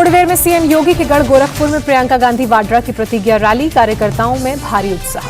थोड़ी देर में सीएम योगी के गढ़ गोरखपुर में प्रियंका गांधी वाड्रा की प्रतिज्ञा रैली, कार्यकर्ताओं में भारी उत्साह।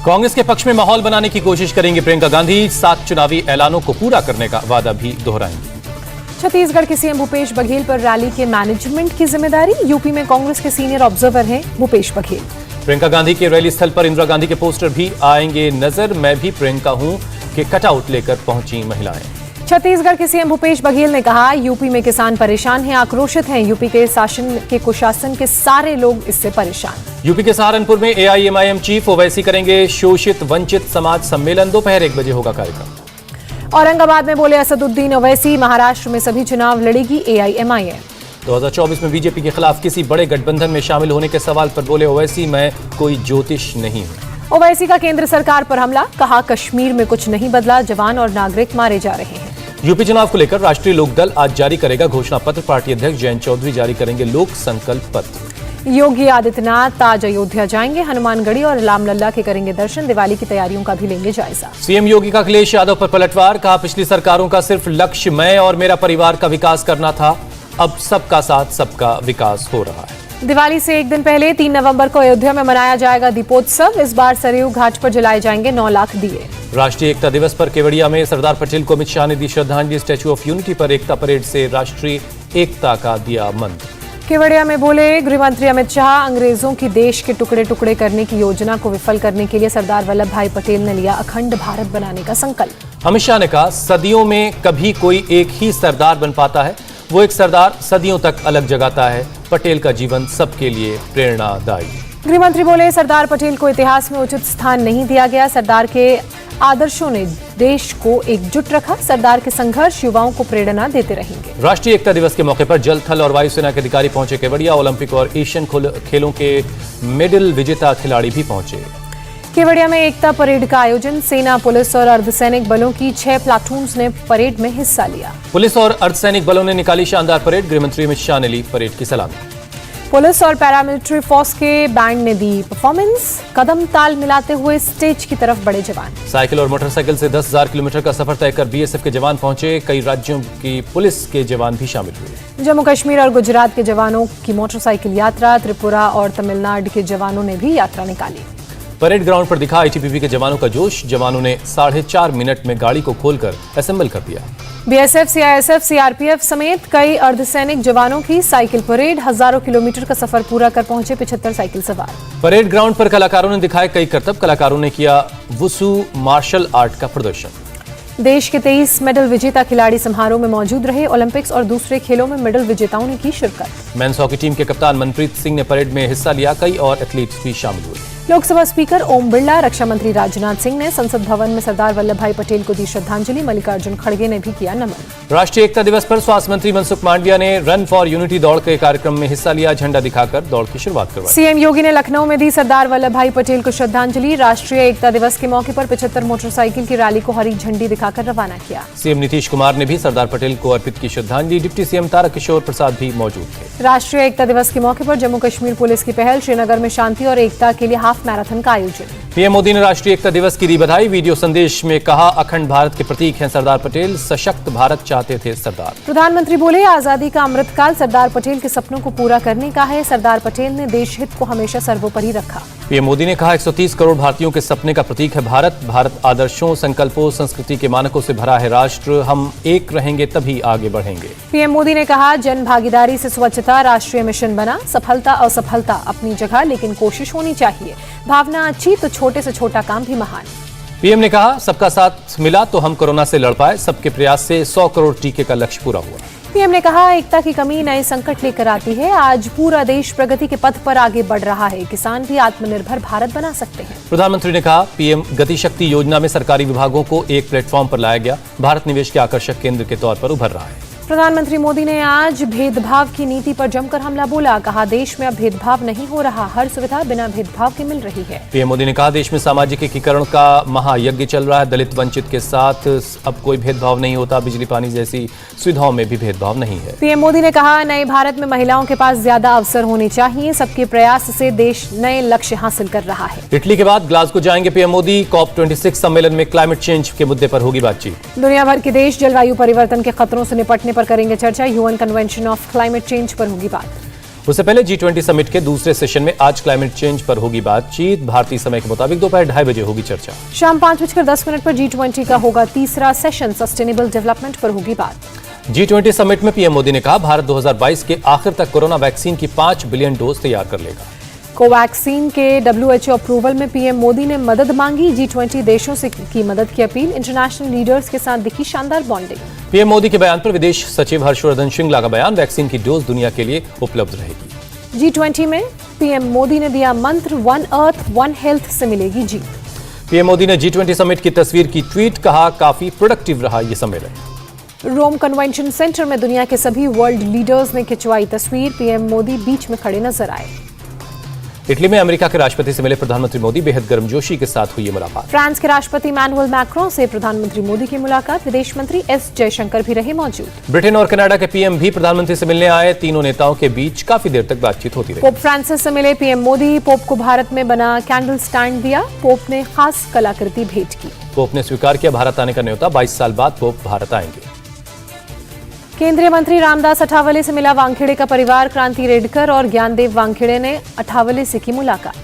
कांग्रेस के पक्ष में माहौल बनाने की कोशिश करेंगे प्रियंका गांधी, 7 चुनावी ऐलानों को पूरा करने का वादा भी दोहराएंगे। छत्तीसगढ़ के सीएम भूपेश बघेल पर रैली के मैनेजमेंट की जिम्मेदारी, यूपी में कांग्रेस के सीनियर ऑब्जर्वर हैं भूपेश बघेल। प्रियंका गांधी के रैली स्थल पर इंदिरा गांधी के पोस्टर भी आएंगे नजर, मैं भी प्रियंका हूं के कटआउट लेकर पहुंची महिलाएं। छत्तीसगढ़ के सीएम भूपेश बघेल ने कहा, यूपी में किसान परेशान हैं, आक्रोशित हैं, यूपी के शासन के कुशासन के सारे लोग इससे परेशान। यूपी के सहारनपुर में एआईएमआईएम चीफ ओवैसी करेंगे शोषित वंचित समाज सम्मेलन, दोपहर 1 बजे होगा कार्यक्रम। औरंगाबाद में बोले असदुद्दीन ओवैसी, महाराष्ट्र में सभी चुनाव लड़ेगी एआईएमआईएम। 2024 में बीजेपी के खिलाफ किसी बड़े गठबंधन में शामिल होने के सवाल पर बोले ओवैसी, मैं कोई ज्योतिष नहीं हूं। ओवैसी का केंद्र सरकार पर हमला, कहा कश्मीर में कुछ नहीं बदला, जवान और नागरिक मारे जा रहे हैं। यूपी चुनाव को लेकर राष्ट्रीय लोकदल आज जारी करेगा घोषणा पत्र, पार्टी अध्यक्ष जयंत चौधरी जारी करेंगे लोक संकल्प पत्र। योगी आदित्यनाथ आज अयोध्या जाएंगे, हनुमानगढ़ी और रामलला के करेंगे दर्शन, दिवाली की तैयारियों का भी लेंगे जायजा। सीएम योगी का अखिलेश यादव पर पलटवार, कहा पिछली सरकारों का सिर्फ लक्ष्य मैं और मेरा परिवार का विकास करना था, अब सबका साथ सबका विकास हो रहा है। दिवाली से एक दिन पहले 3 नवंबर को अयोध्या में मनाया जाएगा दीपोत्सव, इस बार सरयू घाट पर जलाए जाएंगे 9 लाख दिए। राष्ट्रीय एकता दिवस पर केवड़िया में सरदार पटेल को अमित शाह ने दी श्रद्धांजलि, स्टैच्यू ऑफ यूनिटी पर एकता परेड से राष्ट्रीय एकता का दिया मंत्र। केवड़िया में बोले गृहमंत्री अमित शाह, अंग्रेजों की देश के टुकड़े टुकड़े करने की योजना को विफल करने के लिए सरदार वल्लभ भाई पटेल ने लिया अखंड भारत बनाने का संकल्प। अमित शाह ने कहा, सदियों में कभी कोई एक ही सरदार बन पाता है, वो एक सरदार सदियों तक अलग जगाता है, पटेल का जीवन सबके लिए प्रेरणादायी। गृहमंत्री बोले, सरदार पटेल को इतिहास में उचित स्थान नहीं दिया गया, सरदार के आदर्शों ने देश को एकजुट रखा, सरदार के संघर्ष युवाओं को प्रेरणा देते रहेंगे। राष्ट्रीय एकता दिवस के मौके पर जल, थल और वायुसेना के अधिकारी पहुंचे केवड़िया, ओलंपिक और एशियन खेलों के मेडल विजेता खिलाड़ी भी पहुंचे। केवड़िया में एकता परेड का आयोजन, सेना, पुलिस और अर्धसैनिक बलों की 6 प्लाटून्स ने परेड में हिस्सा लिया। पुलिस और अर्धसैनिक बलों ने निकाली शानदार परेड, गृहमंत्री अमित शाह ने ली परेड की सलामी। पुलिस और पैरामिलिट्री फोर्स के बैंड ने दी परफॉर्मेंस, कदम ताल मिलाते हुए स्टेज की तरफ बढ़े जवान। साइकिल और मोटरसाइकिल से 10,000 किलोमीटर का सफर तय कर बीएसएफ के जवान पहुंचे, कई राज्यों की पुलिस के जवान भी शामिल हुए। जम्मू कश्मीर और गुजरात के जवानों की मोटरसाइकिल यात्रा, त्रिपुरा और तमिलनाडु के जवानों ने भी यात्रा निकाली। परेड ग्राउंड पर दिखा आईटीबीपी के जवानों का जोश, जवानों ने 4.5 मिनट में गाड़ी को खोलकर असेंबल कर दिया। बीएसएफ, सीआईएसएफ, सीआरपीएफ समेत कई अर्धसैनिक जवानों की साइकिल परेड, हजारों किलोमीटर का सफर पूरा कर पहुंचे 75 साइकिल सवार। परेड ग्राउंड पर कलाकारों ने दिखाए कई करतब, कलाकारों ने किया वुसू मार्शल आर्ट का प्रदर्शन। देश के 23 मेडल विजेता खिलाड़ी समारोह में मौजूद रहे, ओलंपिक्स और दूसरे खेलों में मेडल विजेताओं ने की शिरकत। मेंस हॉकी टीम के कप्तान मनप्रीत सिंह ने परेड में हिस्सा लिया, कई और एथलीट्स भी शामिल हुए। लोकसभा स्पीकर ओम बिरला, रक्षा मंत्री राजनाथ सिंह ने संसद भवन में सरदार वल्लभ भाई पटेल को दी श्रद्धांजलि, मल्लिकार्जुन खड़गे ने भी किया नमन। राष्ट्रीय एकता दिवस पर स्वास्थ्य मंत्री मनसुख मांडविया ने रन फॉर यूनिटी दौड़ के कार्यक्रम में हिस्सा लिया, झंडा दिखाकर दौड़ की शुरुआत करवाई। सीएम योगी ने लखनऊ में दी सरदार वल्लभ भाई पटेल को श्रद्धांजलि, राष्ट्रीय एकता दिवस के मौके पर 75 मोटरसाइकिल की रैली को हरी झंडी दिखाकर रवाना किया। सीएम नीतीश कुमार ने भी सरदार पटेल को अर्पित की श्रद्धांजलि, डिप्टी सीएम तारकिशोर प्रसाद भी मौजूद थे। राष्ट्रीय एकता दिवस के मौके पर जम्मू कश्मीर पुलिस की पहल, श्रीनगर में शांति और एकता के लिए हाफ मैराथन का आयोजन। पीएम मोदी ने राष्ट्रीय एकता दिवस की दी बधाई, वीडियो संदेश में कहा, अखंड भारत के प्रतीक हैं सरदार पटेल, सशक्त भारत चाहते थे सरदार। प्रधानमंत्री बोले, आजादी का अमृतकाल सरदार पटेल के सपनों को पूरा करने का है, सरदार पटेल ने देश हित को हमेशा सर्वोपरि रखा। पीएम मोदी ने कहा, 130 करोड़ भारतीयों के सपने का प्रतीक है भारत, भारत आदर्शों, संकल्पों, संस्कृति के मानकों से भरा है राष्ट्र, हम एक रहेंगे तभी आगे बढ़ेंगे। पीएम मोदी ने कहा, जन भागीदारी से स्वच्छता राष्ट्रीय मिशन बना, सफलता असफलता अपनी जगह लेकिन कोशिश होनी चाहिए, भावना अच्छी तो छोटे से छोटा काम भी महान। पीएम ने कहा, सबका साथ मिला तो हम कोरोना से लड़ पाए, सबके प्रयास से 100 करोड़ टीके का लक्ष्य पूरा हुआ। पीएम ने कहा, एकता की कमी नए संकट लेकर आती है, आज पूरा देश प्रगति के पथ पर आगे बढ़ रहा है, किसान भी आत्मनिर्भर भारत बना सकते हैं। प्रधानमंत्री ने कहा, पीएम गति शक्ति योजना में सरकारी विभागों को एक प्लेटफॉर्म पर लाया गया, भारत निवेश के आकर्षक केंद्र के तौर पर उभर रहा है। प्रधानमंत्री मोदी ने आज भेदभाव की नीति पर जमकर हमला बोला, कहा देश में अब भेदभाव नहीं हो रहा, हर सुविधा बिना भेदभाव के मिल रही है। पीएम मोदी ने कहा, देश में सामाजिक एकीकरण का महायज्ञ चल रहा है, दलित वंचित के साथ अब कोई भेदभाव नहीं होता, बिजली पानी जैसी सुविधाओं में भी भेदभाव नहीं है। पीएम मोदी ने कहा, नए भारत में महिलाओं के पास ज्यादा अवसर होने चाहिए, सबके प्रयास से देश नए लक्ष्य हासिल कर रहा है। इटली के बाद ग्लासगो जाएंगे पीएम मोदी, COP26 सम्मेलन में क्लाइमेट चेंज के मुद्दे पर होगी बातचीत। दुनिया भर के देश जलवायु परिवर्तन के खतरों से निपटने पर करेंगे चर्चा। UN convention of climate change पर होगी बात। उससे पहले G20 समिट के दूसरे सेशन में आज क्लाइमेट चेंज पर होगी बातचीत। भारतीय समय के मुताबिक दोपहर 2:30 बजे होगी चर्चा। शाम 5:10 पर G20 का होगा तीसरा सेशन। सस्टेनेबल डेवलपमेंट पर होगी बात। G20 समिट में पीएम मोदी ने कहा भारत 2022 के आखिर तक कोरोना वैक्सीन की 5 बिलियन डोज तैयार कर लेगा। कोवैक्सीन के WHO अप्रूवल में पीएम मोदी ने मदद मांगी। G20 देशों से की मदद की अपील। इंटरनेशनल लीडर्स के साथ दिखी शानदार बॉन्डिंग। पीएम मोदी के बयान पर विदेश सचिव हर्षवर्धन श्रृंगला का बयान, वैक्सीन की डोज दुनिया के लिए उपलब्ध रहेगी। G20 में पीएम मोदी ने दिया मंत्र, वन अर्थ वन हेल्थ से मिलेगी जीत। पीएम मोदी ने G20 समिट की तस्वीर की ट्वीट, कहा काफी प्रोडक्टिव रहा ये सम्मेलन। रोम कन्वेंशन सेंटर में दुनिया के सभी वर्ल्ड लीडर्स ने खिंचवाई तस्वीर। पीएम मोदी बीच में खड़े नजर आए। इटली में अमेरिका के राष्ट्रपति से मिले प्रधानमंत्री मोदी, बेहद गर्मजोशी के साथ हुई मुलाकात। फ्रांस के राष्ट्रपति इमैनुअल मैक्रों से प्रधानमंत्री मोदी की मुलाकात। विदेश मंत्री एस जयशंकर भी रहे मौजूद। ब्रिटेन और कनाडा के पीएम भी प्रधानमंत्री से मिलने आए। तीनों नेताओं के बीच काफी देर तक बातचीत होती रही। पोप फ्रांसिस से मिले पीएम मोदी। पोप को भारत में बना कैंडल स्टैंड दिया। पोप ने खास कलाकृति भेंट की। पोप ने स्वीकार किया भारत आने का न्योता। 22 साल बाद पोप भारत आएंगे। केंद्रीय मंत्री रामदास अठावले से मिला वानखेड़े का परिवार। क्रांति रेडकर और ज्ञानदेव वानखेड़े ने अठावले से की मुलाकात।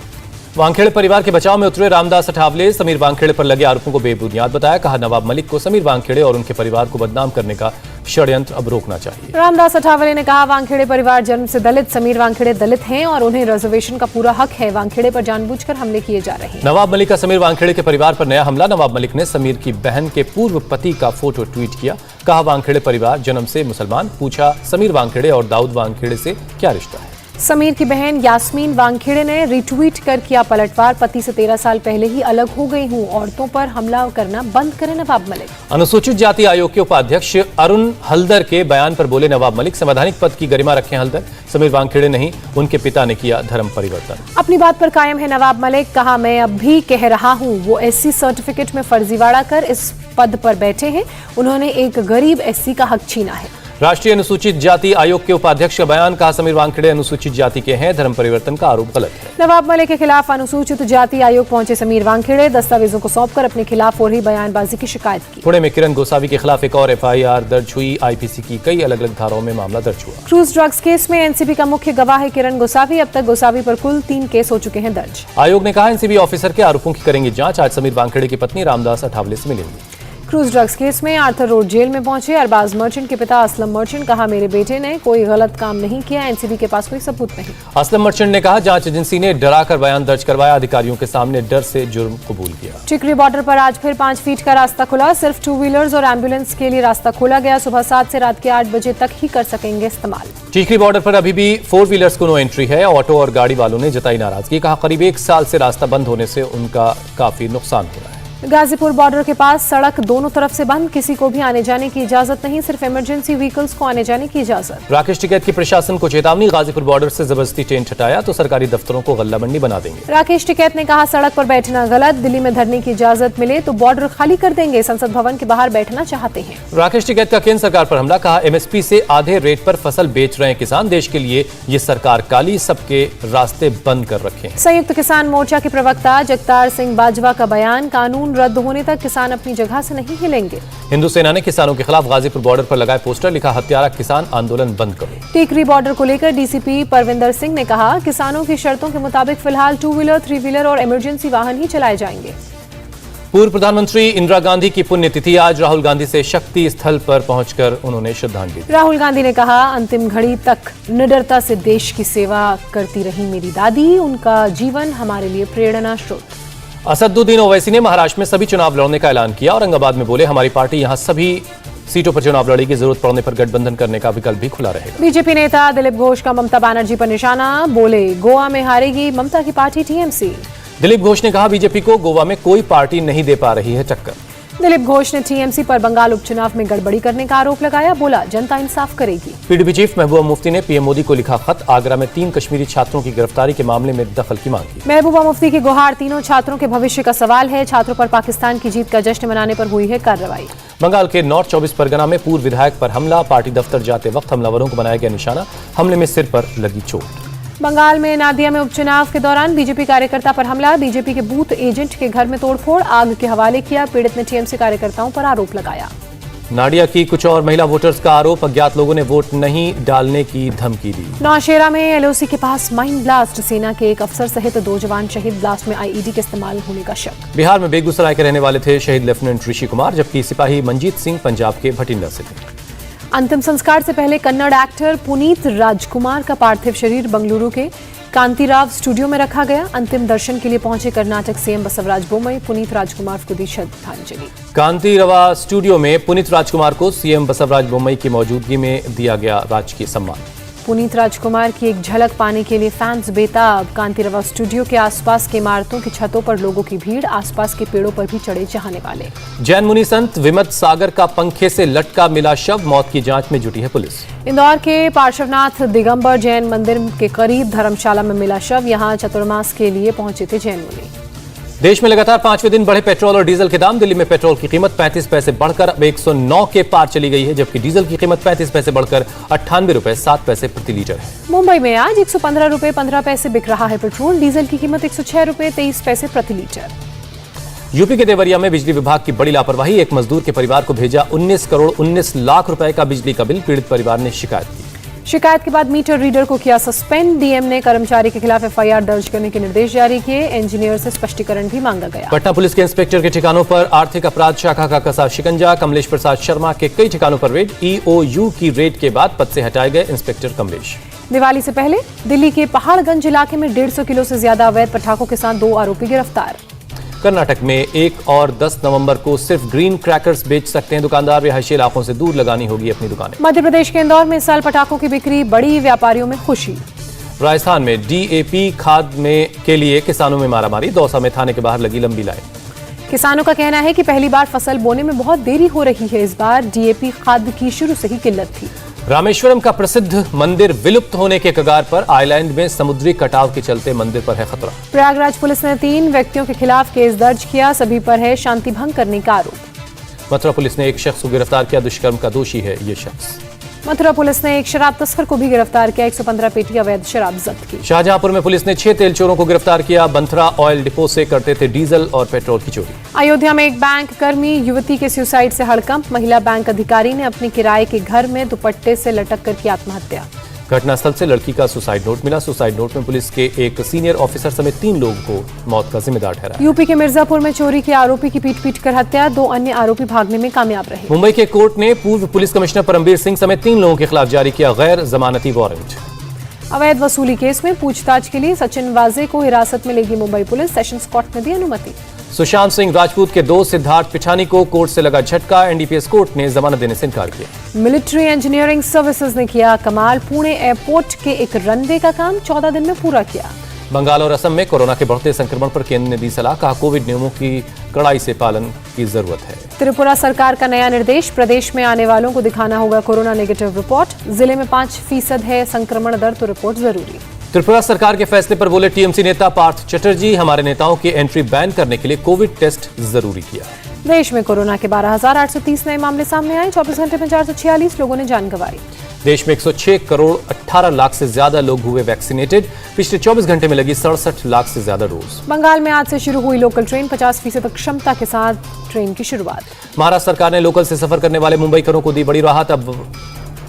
वानखेड़े परिवार के बचाव में उतरे रामदास अठावले। समीर वानखेड़े पर लगे आरोपों को बेबुनियाद बताया। कहा नवाब मलिक को समीर वानखेड़े और उनके परिवार को बदनाम करने का षड्यंत्र अब रोकना चाहिए। रामदास अठावले ने कहा वानखेड़े परिवार जन्म से दलित, समीर वानखेड़े दलित हैं और उन्हें रिजर्वेशन का पूरा हक है। वानखेड़े पर जानबूझकर हमले किए जा रहे हैं। नवाब मलिक का समीर वानखेड़े के परिवार पर नया हमला। नवाब मलिक ने समीर की बहन के पूर्व पति का फोटो ट्वीट किया। कहा वानखेड़े परिवार जन्म से मुसलमान। पूछा समीर वानखेड़े और दाऊद वानखेड़े से क्या रिश्ता है। समीर की बहन यास्मीन वानखेड़े ने रिट्वीट कर किया पलटवार। पति से 13 साल पहले ही अलग हो गई हूं। औरतों पर हमला करना बंद करें नवाब मलिक। अनुसूचित जाति आयोग के उपाध्यक्ष अरुण हल्दर के बयान पर बोले नवाब मलिक, संवैधानिक पद की गरिमा रखें हल्दर। समीर वानखेड़े नहीं, उनके पिता ने किया धर्म परिवर्तन। अपनी बात पर कायम है नवाब मलिक। कहा मैं अब भी कह रहा हूं, वो SC सर्टिफिकेट में फर्जीवाड़ा कर इस पद पर बैठे हैं। उन्होंने एक गरीब SC का हक छीना है। राष्ट्रीय अनुसूचित जाति आयोग के उपाध्यक्ष का बयान, कहा समीर वानखेड़े अनुसूचित जाति के हैं। धर्म परिवर्तन का आरोप गलत है। नवाब मलिक के खिलाफ अनुसूचित जाति आयोग पहुंचे समीर वानखेड़े। दस्तावेजों को सौंपकर अपने खिलाफ हो रही बयानबाजी की शिकायत की। पुणे में किरण गोसावी के खिलाफ एक और FIR दर्ज हुई। IPC की कई अलग अलग धाराओं में मामला दर्ज हुआ। क्रूज ड्रग्स केस में NCB का मुख्य गवाह है किरण गोसावी। अब तक गोसावी पर कुल 3 केस हो चुके हैं दर्ज। आयोग ने कहा NCB ऑफिसर के आरोपों की करेंगे जांच। आज समीर वानखेड़े की पत्नी रामदास अठावले से मिलेंगी। क्रूज ड्रग्स केस में आर्थर रोड जेल में पहुंचे अरबाज मर्चेंट के पिता असलम मर्चेंट। कहा मेरे बेटे ने कोई गलत काम नहीं किया। NCB के पास कोई सबूत नहीं। असलम मर्चेंट ने कहा जांच एजेंसी ने डराकर बयान दर्ज करवाया। अधिकारियों के सामने डर से जुर्म कबूल किया। टिकरी बॉर्डर पर आज फिर 5 फीट का रास्ता खुला। सिर्फ 2 व्हीलर्स और एम्बुलेंस के लिए रास्ता खोला गया। सुबह 7 से रात के 8 बजे तक ही कर सकेंगे इस्तेमाल। टिकरी बॉर्डर पर अभी भी 4 व्हीलर्स को नो एंट्री है। ऑटो और गाड़ी वालों ने जताई नाराजगी। कहा करीब 1 साल से रास्ता बंद होने से उनका काफी नुकसान हो रहा है। गाजीपुर बॉर्डर के पास सड़क दोनों तरफ से बंद। किसी को भी आने जाने की इजाजत नहीं। सिर्फ इमरजेंसी व्हीकल्स को आने जाने की इजाजत। राकेश टिकैत की प्रशासन को चेतावनी। गाजीपुर बॉर्डर से जबरदस्ती टेंट हटाया तो सरकारी दफ्तरों को गल्ला मंडी बना देंगे। राकेश टिकैत ने कहा सड़क पर बैठना गलत। दिल्ली में धरने की इजाजत मिले तो बॉर्डर खाली कर देंगे। संसद भवन के बाहर बैठना चाहते हैं। राकेश टिकैत का केंद्र सरकार पर हमला। कहा MSP से आधे रेट पर फसल बेच रहे हैं किसान। देश के लिए ये सरकार काली, सबके रास्ते बंद कर रखे। संयुक्त किसान मोर्चा के प्रवक्ता जगतार सिंह बाजवा का बयान, कानून रद्द होने तक किसान अपनी जगह से नहीं हिलेंगे। हिंदू सेना ने किसानों के खिलाफ गाजीपुर बॉर्डर पर लगाए पोस्टर। लिखा हत्यारा किसान आंदोलन बंद करो। टिकरी बॉर्डर को लेकर DCP परविंदर सिंह ने कहा किसानों की शर्तों के मुताबिक फिलहाल 2 व्हीलर, 3 व्हीलर और इमरजेंसी वाहन ही चलाए जाएंगे। पूर्व प्रधानमंत्री इंदिरा गांधी की पुण्यतिथि आज। राहुल गांधी से शक्ति स्थल पर पहुंचकर उन्होंने श्रद्धांजलि दी। राहुल गांधी ने कहा अंतिम घड़ी तक निडरता से देश की सेवा करती रही मेरी दादी। उनका जीवन हमारे लिए प्रेरणा स्रोत। असदुद्दीन ओवैसी ने महाराष्ट्र में सभी चुनाव लड़ने का ऐलान किया। औरंगाबाद में बोले हमारी पार्टी यहां सभी सीटों पर चुनाव लड़ेगी। जरूरत पड़ने पर गठबंधन करने का विकल्प भी खुला रहेगा। बीजेपी नेता दिलीप घोष का ममता बनर्जी पर निशाना। बोले गोवा में हारेगी ममता की पार्टी TMC। दिलीप घोष ने कहा बीजेपी को गोवा में कोई पार्टी नहीं दे पा रही है टक्कर। दिलीप घोष ने TMC पर बंगाल उपचुनाव में गड़बड़ी करने का आरोप लगाया। बोला जनता इंसाफ करेगी। PDP चीफ महबूबा मुफ्ती ने PM मोदी को लिखा खत। आगरा में 3 कश्मीरी छात्रों की गिरफ्तारी के मामले में दखल की मांग की। महबूबा मुफ्ती की गुहार तीनों छात्रों के भविष्य का सवाल है। छात्रों पर पाकिस्तान की जीत का जश्न मनाने पर हुई है कार्रवाई। बंगाल के नॉर्थ 24 परगना में पूर्व विधायक पर हमला। पार्टी दफ्तर जाते वक्त हमलावरों को बनाया गया निशाना। हमले में सिर पर लगी चोट। बंगाल में नादिया में उपचुनाव के दौरान बीजेपी कार्यकर्ता पर हमला। बीजेपी के बूथ एजेंट के घर में तोड़फोड़। आग के हवाले किया। पीड़ित ने TMC कार्यकर्ताओं पर आरोप लगाया। नाडिया की कुछ और महिला वोटर्स का आरोप, अज्ञात लोगों ने वोट नहीं डालने की धमकी दी। नौशेरा में एलओसी के पास माइन ब्लास्ट, सेना के एक अफसर सहित 2 जवान शहीद, ब्लास्ट में आईईडी के इस्तेमाल होने का शक। बिहार में बेगूसराय के रहने वाले थे शहीद लेफ्टिनेंट ऋषि कुमार, जबकि सिपाही मंजीत सिंह पंजाब के भटिंडा से थे। अंतिम संस्कार से पहले कन्नड़ एक्टर पुनीत राजकुमार का पार्थिव शरीर बंगलुरु के कांतिराव स्टूडियो में रखा गया। अंतिम दर्शन के लिए पहुंचे कर्नाटक सीएम बसवराज बोम्मई, पुनीत राजकुमार को दी श्रद्धांजलि। कांतिरवा स्टूडियो में पुनीत राजकुमार को सीएम बसवराज बोम्मई की मौजूदगी में दिया गया राजकीय सम्मान। पुनीत राजकुमार की एक झलक पाने के लिए फैंस बेताब। कांतिरवा स्टूडियो के आसपास की इमारतों की छतों पर लोगों की भीड़, आसपास के पेड़ों पर भी चढ़े चाहने वाले। जैन मुनि संत विमत सागर का पंखे से लटका मिला शव, मौत की जांच में जुटी है पुलिस। इंदौर के पार्श्वनाथ दिगंबर जैन मंदिर के करीब धर्मशाला में मिला शव, यहां चतुर्मास के लिए पहुंचे थे जैन मुनि। देश में लगातार 5वें दिन बढ़े पेट्रोल और डीजल के दाम। दिल्ली में पेट्रोल की कीमत 35 पैसे बढ़कर अब 109 के पार चली गई है, जबकि डीजल की कीमत 35 पैसे बढ़कर 98 रुपए 7 पैसे प्रति लीटर है। मुंबई में आज 115 रुपए 15 पैसे बिक रहा है पेट्रोल, डीजल की कीमत 106 रुपए 23 पैसे प्रति लीटर। यूपी के देवरिया में बिजली विभाग की बड़ी लापरवाही, एक मजदूर के परिवार को भेजा 19 करोड़ 19 लाख रुपए का बिजली का बिल, पीड़ित परिवार ने शिकायत की। शिकायत के बाद मीटर रीडर को किया सस्पेंड, डीएम ने कर्मचारी के खिलाफ एफआईआर दर्ज करने के निर्देश जारी किए, इंजीनियर से स्पष्टीकरण भी मांगा गया। पटना पुलिस के इंस्पेक्टर के ठिकानों पर आर्थिक अपराध शाखा का कसा शिकंजा, कमलेश प्रसाद शर्मा के कई ठिकानों पर रेड, ईओयू की रेड के बाद पद से हटाए गए इंस्पेक्टर कमलेश। दिवाली से पहले दिल्ली के पहाड़गंज इलाके में 150 किलो से ज्यादा अवैध पटाखों के साथ 2 आरोपी गिरफ्तार। कर्नाटक में 1 और 10 नवंबर को सिर्फ ग्रीन क्रैकर्स बेच सकते हैं दुकानदार, रिहायशी इलाकों से दूर लगानी होगी अपनी दुकानें। मध्य प्रदेश के इंदौर में इस साल पटाखों की बिक्री बढ़ी, व्यापारियों में खुशी। राजस्थान में डीएपी खाद के लिए किसानों में मारामारी, दौसा में थाने के बाहर लगी लंबी लाइन। किसानों का कहना है कि पहली बार फसल बोने में बहुत देरी हो रही है, इस बार डीएपी खाद की शुरू से ही किल्लत थी। रामेश्वरम का प्रसिद्ध मंदिर विलुप्त होने के कगार पर, आइलैंड में समुद्री कटाव के चलते मंदिर पर है खतरा। प्रयागराज पुलिस ने 3 व्यक्तियों के खिलाफ केस दर्ज किया, सभी पर है शांति भंग करने का आरोप। मथुरा पुलिस ने एक शख्स को गिरफ्तार किया, दुष्कर्म का दोषी है ये शख्स। मथुरा पुलिस ने एक शराब तस्कर को भी गिरफ्तार किया, 115 पेटी अवैध शराब जब्त की। शाहजहांपुर में पुलिस ने 6 तेल चोरों को गिरफ्तार किया, बंथरा ऑयल डिपो से करते थे डीजल और पेट्रोल की चोरी। अयोध्या में एक बैंक कर्मी युवती के सुसाइड से हड़कंप, महिला बैंक अधिकारी ने अपने किराए के घर में दुपट्टे से लटक कर की आत्महत्या। घटनास्थल से लड़की का सुसाइड नोट मिला, सुसाइड नोट में पुलिस के एक सीनियर ऑफिसर समेत 3 लोगों को मौत का जिम्मेदार ठहराया। यूपी के मिर्जापुर में चोरी के आरोपी की पीट कर हत्या, 2 अन्य आरोपी भागने में कामयाब रहे। मुंबई के कोर्ट ने पूर्व पुलिस कमिश्नर परमबीर सिंह समेत 3 लोगों के खिलाफ जारी किया गैर जमानती वारंट। अवैध वसूली केस में पूछताछ के लिए सचिन वाजे को हिरासत में लेगी मुंबई पुलिस, सेशंस कोर्ट ने दी अनुमति। सुशांत सिंह राजपूत के दोस्त सिद्धार्थ पिठानी को कोर्ट से लगा झटका, एनडीपीएस कोर्ट ने जमानत देने से इनकार किया। मिलिट्री इंजीनियरिंग सर्विसेज ने किया कमाल, पुणे एयरपोर्ट के एक रनवे का काम 14 दिन में पूरा किया। बंगाल और असम में कोरोना के बढ़ते संक्रमण पर केंद्र ने दी सलाह, कहा कोविड नियमों की कड़ाई से पालन की जरूरत है। त्रिपुरा सरकार का नया निर्देश, प्रदेश में आने वालों को दिखाना होगा कोरोना नेगेटिव रिपोर्ट, जिले में 5% है संक्रमण दर तो रिपोर्ट जरूरी। त्रिपुरा सरकार के फैसले पर बोले टीएमसी नेता पार्थ चटर्जी, हमारे नेताओं की एंट्री बैन करने के लिए कोविड टेस्ट जरूरी किया। देश में कोरोना के 12,830 नए मामले सामने आए, 24 घंटे में 446 लोगों ने जान गंवाई। देश में 106 करोड़ 18 लाख से ज्यादा लोग हुए वैक्सीनेटेड, पिछले 24 घंटे में लगी 67 लाख से ज्यादा डोज। बंगाल में आज से शुरू हुई लोकल ट्रेन, 50% क्षमता के साथ ट्रेन की शुरुआत। महाराष्ट्र सरकार ने लोकल से सफर करने वाले मुंबईकरों को दी बड़ी राहत, अब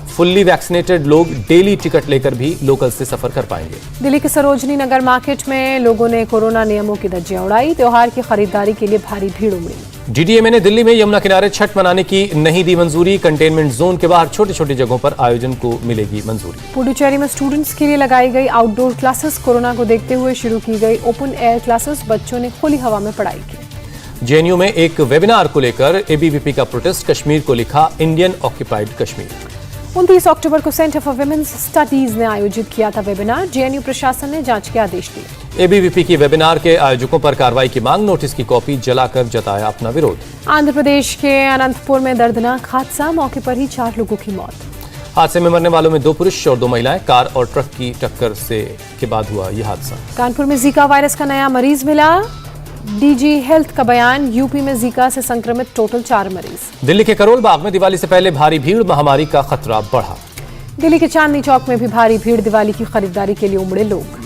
फुल्ली वैक्सीनेटेड लोग डेली टिकट लेकर भी लोकल से सफर कर पाएंगे। दिल्ली के सरोजनी नगर मार्केट में लोगों ने कोरोना नियमों की धज्जियां उड़ाई, त्योहार की खरीदारी के लिए भारी भीड़ उमड़ी। डीडीएमए ने दिल्ली में यमुना किनारे छठ मनाने की नहीं दी मंजूरी, कंटेनमेंट जोन के बाहर छोटी छोटी जगहों पर आयोजन को मिलेगी मंजूरी। पुडुचेरी में स्टूडेंट्स के लिए लगाई गई आउटडोर क्लासेस, कोरोना को देखते हुए शुरू की गई ओपन एयर क्लासेस, बच्चों ने खुली हवा में पढ़ाई की। जेएनयू में एक वेबिनार को लेकर एबीवीपी का प्रोटेस्ट, कश्मीर को लिखा इंडियन ऑक्यूपाइड कश्मीर। 29 अक्टूबर को सेंटर फॉर विमेंस स्टडीज ने आयोजित किया था वेबिनार, जेएनयू प्रशासन ने जांच के आदेश दिए। एबीवीपी की वेबिनार के आयोजकों पर कार्रवाई की मांग, नोटिस की कॉपी जलाकर जताया अपना विरोध। आंध्र प्रदेश के अनंतपुर में दर्दनाक हादसा, मौके पर ही 4 लोगों की मौत। हादसे में मरने वालों में 2 पुरुष और 2 महिलाएं, कार और ट्रक की टक्कर के बाद हुआ यह हादसा। कानपुर में जीका वायरस का नया मरीज मिला, डीजी हेल्थ का बयान, यूपी में जीका से संक्रमित टोटल 4 मरीज। दिल्ली के करोल बाग में दिवाली से पहले भारी भीड़, महामारी का खतरा बढ़ा। दिल्ली के चांदनी चौक में भी भारी भीड़, दिवाली की खरीदारी के लिए उमड़े लोग।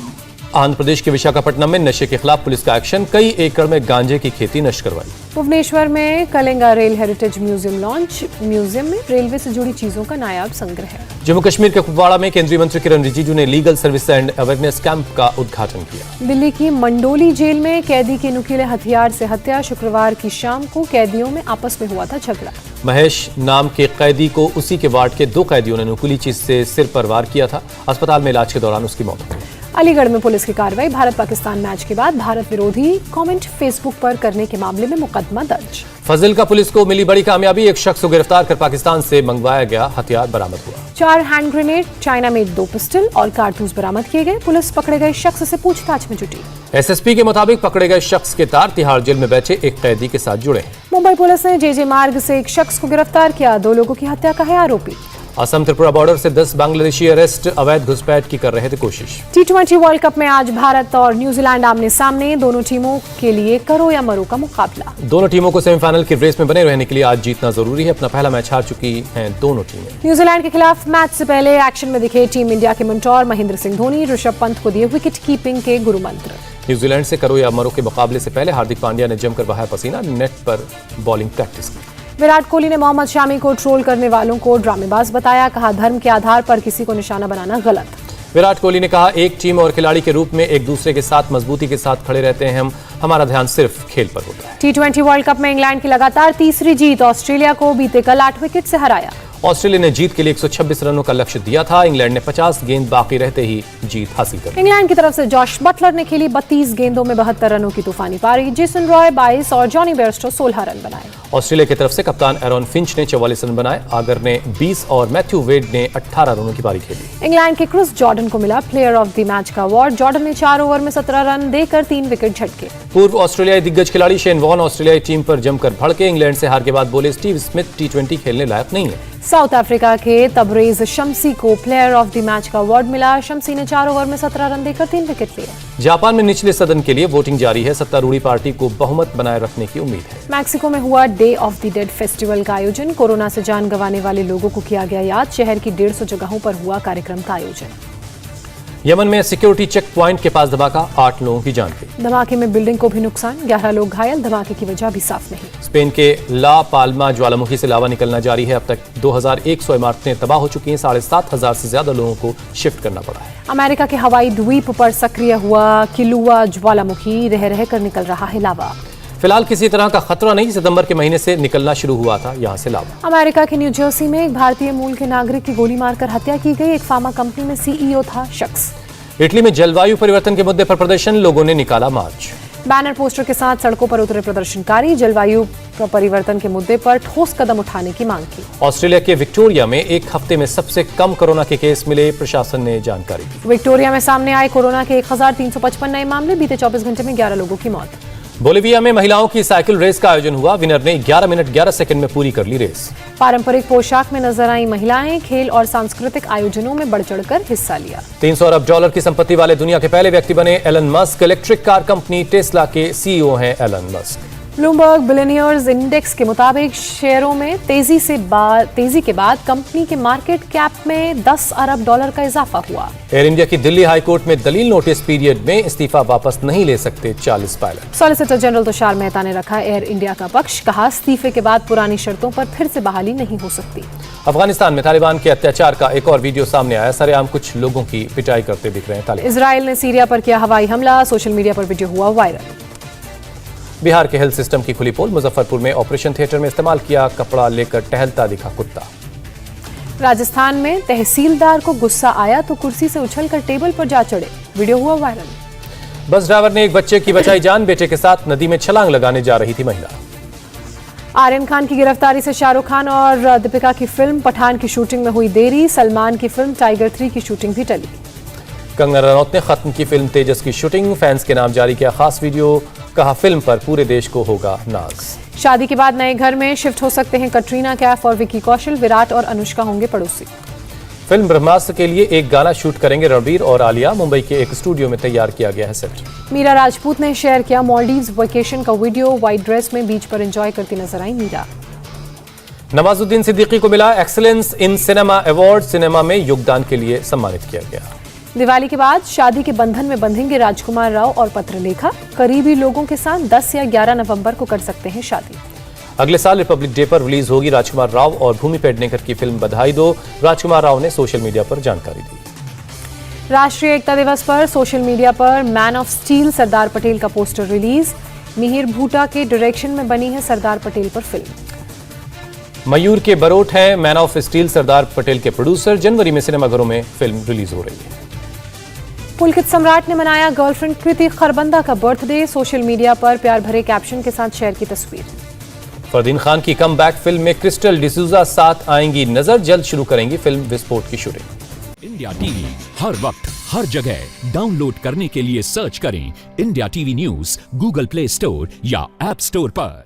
आंध्र प्रदेश के विशाखापट्टनम में नशे के खिलाफ पुलिस का एक्शन, कई एकड़ में गांजे की खेती नष्ट करवाई। भुवनेश्वर में Kalinga rail heritage museum launch, museum में रेलवे से जुड़ी चीजों का नायाब संग्रह है। जम्मू कश्मीर के कुपवाड़ा में केंद्रीय मंत्री किरण रिजिजू ने legal service and awareness camp का उद्घाटन किया। दिल्ली की मंडोली जेल में कैदी की नुकीले हथियार से हत्या, शुक्रवार की शाम को कैदियों में आपस में हुआ था झगड़ा। महेश नाम के कैदी को उसी के वार्ड के 2 कैदियों ने नुकीली चीज से सिर पर वार किया था। अस्पताल में इलाज के दौरान उसकी मौत हो गई। अलीगढ़ में पुलिस की कार्रवाई, भारत पाकिस्तान मैच के बाद भारत विरोधी कमेंट फेसबुक पर करने के मामले में मुकदमा दर्ज। फजिल का पुलिस को मिली बड़ी कामयाबी, एक शख्स को गिरफ्तार कर पाकिस्तान से मंगवाया गया हथियार बरामद हुआ। 4 हैंड ग्रेनेड, चाइना में 2 पिस्टल और कारतूस बरामद किए गए। पुलिस पकड़े गए शख्स से पूछताछ में जुटी। एसएसपी के मुताबिक पकड़े गए शख्स के तार तिहाड़ जेल में बैठे एक कैदी के साथ जुड़े हैं। मुंबई पुलिस ने जेजे मार्ग से एक शख्स को गिरफ्तार किया, 2 लोगों की हत्या का है आरोपी। असम त्रिपुरा बॉर्डर से 10 बांग्लादेशी अरेस्ट, अवैध घुसपैठ की कर रहे थे कोशिश। T20 वर्ल्ड कप में आज भारत और न्यूजीलैंड आमने सामने, दोनों टीमों के लिए करो या मरो का मुकाबला। दोनों टीमों को सेमीफाइनल की रेस में बने रहने के लिए आज जीतना जरूरी है। अपना पहला मैच हार चुकी हैं दोनों टीमें। न्यूजीलैंड के खिलाफ मैच से पहले एक्शन में दिखे टीम इंडिया के मेंटोर महेंद्र सिंह धोनी, ऋषभ पंत को दिए विकेट कीपिंग के गुरु मंत्र। न्यूजीलैंड से करो या मरो के मुकाबले से पहले हार्दिक पांड्या ने जमकर बहाया पसीना, नेट पर बॉलिंग प्रैक्टिस की। विराट कोहली ने मोहम्मद शामी को ट्रोल करने वालों को ड्रामेबाज बताया, कहा धर्म के आधार पर किसी को निशाना बनाना गलत। विराट कोहली ने कहा, एक टीम और खिलाड़ी के रूप में एक दूसरे के साथ मजबूती के साथ खड़े रहते हैं हम, हमारा ध्यान सिर्फ खेल पर होता है। T20 वर्ल्ड कप में इंग्लैंड की लगातार तीसरी जीत, ऑस्ट्रेलिया को बीते कल 8 विकेट से हराया। ऑस्ट्रेलिया ने जीत के लिए 126 रनों का लक्ष्य दिया था, इंग्लैंड ने 50 गेंद बाकी रहते ही जीत हासिल कर ली। इंग्लैंड की तरफ से जॉश बटलर ने खेली 32 गेंदों में 72 रनों की तूफानी पारी, जेसन रॉय 22 और जॉनी बेयरस्टो 16 रन बनाए। ऑस्ट्रेलिया की तरफ से कप्तान एरॉन फिंच ने 44 रन बनाए, आगर ने 20 और मैथ्यू वेड ने 18 रनों की पारी खेली। इंग्लैंड के क्रिस जॉर्डन को मिला प्लेयर ऑफ द मैच का अवार्ड, जॉर्डन ने 4 ओवर में 17 रन देकर 3 विकेट झटके। पूर्व ऑस्ट्रेलियाई दिग्गज खिलाड़ी शेन वॉन ऑस्ट्रेलियाई टीम पर जमकर भड़के, इंग्लैंड से हार के बाद बोले स्टीव स्मिथ T20 खेलने लायक नहीं है। साउथ अफ्रीका के तबरेज शम्सी को प्लेयर ऑफ द मैच का अवार्ड मिला, शम्सी ने 4 ओवर में 17 रन देकर 3 विकेट लिए। जापान में निचले सदन के लिए वोटिंग जारी है, सत्तारूढ़ी पार्टी को बहुमत बनाए रखने की उम्मीद है। मैक्सिको में हुआ day of the dead festival का आयोजन, कोरोना से जान गंवाने वाले लोगों को किया गया याद, शहर की 150 जगहों पर हुआ कार्यक्रम का आयोजन। यमन में सिक्योरिटी चेक पॉइंट के पास धमाका, 8 लोगों की जान गई। धमाके में बिल्डिंग को भी नुकसान, 11 लोग घायल, धमाके की वजह भी साफ नहीं। स्पेन के ला पाल्मा ज्वालामुखी से लावा निकलना जारी है, अब तक 2100 इमारतें तबाह हो चुकी हैं, 7500 से ज्यादा लोगों को शिफ्ट करना पड़ा है। अमेरिका के हवाई द्वीप पर सक्रिय हुआ किलुआ ज्वालामुखी, रह रह कर निकल रहा है लावा। फिलहाल किसी तरह का खतरा नहीं, सितंबर के महीने से निकलना शुरू हुआ था यहां से लावा। अमेरिका के न्यू जर्सी में एक भारतीय मूल के नागरिक की गोली मारकर हत्या की गई, एक फार्मा कंपनी में CEO था शख्स। इटली में जलवायु परिवर्तन के मुद्दे पर प्रदर्शन, लोगों ने निकाला मार्च। बैनर पोस्टर के साथ सड़कों पर उतरे प्रदर्शनकारी, जलवायु परिवर्तन के मुद्दे पर ठोस कदम उठाने की मांग की। ऑस्ट्रेलिया के विक्टोरिया में एक हफ्ते में सबसे कम कोरोना के केस मिले, प्रशासन ने जानकारी दी। विक्टोरिया में सामने आए कोरोना के 1355 नए मामले, बीते 24 घंटे में 11 लोगों की मौत। बोलिविया में महिलाओं की साइकिल रेस का आयोजन हुआ, विनर ने 11 मिनट 11 सेकंड में पूरी कर ली रेस। पारंपरिक पोशाक में नजर आई महिलाएं, खेल और सांस्कृतिक आयोजनों में बढ़ चढ़कर हिस्सा लिया। 300 अरब डॉलर की संपत्ति वाले दुनिया के पहले व्यक्ति बने Elon Musk, electric car company Tesla के CEO हैं Elon Musk. Bloomberg billionaires index के मुताबिक शेयरों में तेजी के बाद कंपनी के मार्केट कैप में 10 अरब डॉलर का इजाफा हुआ। एयर इंडिया की दिल्ली हाईकोर्ट में दलील नोटिस पीरियड में इस्तीफा वापस नहीं ले सकते 40 pilot. Solicitor general Tushar Mehta ने रखा एयर इंडिया का पक्ष, कहा इस्तीफे के बाद पुरानी शर्तों पर फिर से बहाली नहीं हो सकती। अफगानिस्तान में तालिबान के अत्याचार का एक और वीडियो सामने आया, सरेआम कुछ लोगों की पिटाई करते दिख रहे हैं तालिबान। इजराइल ने सीरिया पर किया हवाई हमला, सोशल मीडिया पर वीडियो हुआ वायरल। बिहार के हेल्थ सिस्टम की खुली पोल, मुजफ्फरपुर में ऑपरेशन थिएटर में इस्तेमाल किया कपड़ा लेकर टहलता दिखा कुत्ता। राजस्थान में तहसीलदार को गुस्सा आया तो कुर्सी से उछलकर टेबल पर जा चढ़े, वीडियो हुआ वायरल। बस ड्राइवर ने एक बच्चे की बचाई जान, बेटे के साथ नदी में छलांग लगाने जा रही थी महिला। आर्यन खान की गिरफ्तारी से शाहरुख खान और दीपिका की फिल्म पठान की शूटिंग में हुई देरी, सलमान की फिल्म टाइगर 3 की शूटिंग भी टली। कंगना रनौत ने खत्म की फिल्म तेजस की शूटिंग, फैंस के नाम जारी किया खास वीडियो, कहा फिल्म पर पूरे देश को होगा नाज। शादी के बाद नए घर में शिफ्ट हो सकते हैं कटरीना कैफ और विकी कौशल, विराट और अनुष्का होंगे पड़ोसी। फिल्म ब्रह्मास्त्र के लिए एक गाना शूट करेंगे रणबीर और आलिया, मुंबई के एक स्टूडियो में तैयार किया गया है सेट। मीरा राजपूत ने शेयर किया मॉलडीव्स वेकेशन का वीडियो, व्हाइट ड्रेस में बीच पर एंजॉय करती नजर आई मीरा। नवाजुद्दीन सिद्दीकी को मिला excellence in cinema award, cinema में योगदान के लिए सम्मानित किया गया। दिवाली के बाद शादी के बंधन में बंधेंगे राजकुमार राव और पत्रलेखा। करीबी लोगों के साथ 10 या 11 नवंबर को कर सकते हैं शादी। अगले साल रिपब्लिक डे पर रिलीज होगी राजकुमार राव और भूमि पेडनेकर की फिल्म बधाई दो। राजकुमार राव ने सोशल मीडिया पर जानकारी दी। राष्ट्रीय एकता दिवस पर सोशल मीडिया पर man of steel Sardar Patel का पोस्टर रिलीज। मिहिर भूटा के डायरेक्शन में बनी है सरदार पटेल पर फिल्म। मयूर के बरोट हैं man of steel Sardar Patel के प्रोड्यूसर। जनवरी में सिनेमाघरों में फिल्म रिलीज हो रही है। पुलकित सम्राट ने मनाया गर्लफ्रेंड कृति खरबंदा का बर्थडे। सोशल मीडिया पर प्यार भरे कैप्शन के साथ शेयर की तस्वीर। फरदीन खान की कमबैक फिल्म में क्रिस्टल डिसूजा साथ आएंगी नजर। जल्द शुरू करेंगी फिल्म विस्फोट की शूटिंग। इंडिया टीवी हर वक्त हर जगह डाउनलोड करने के लिए सर्च करें India TV news Google play store या ऐप स्टोर पर।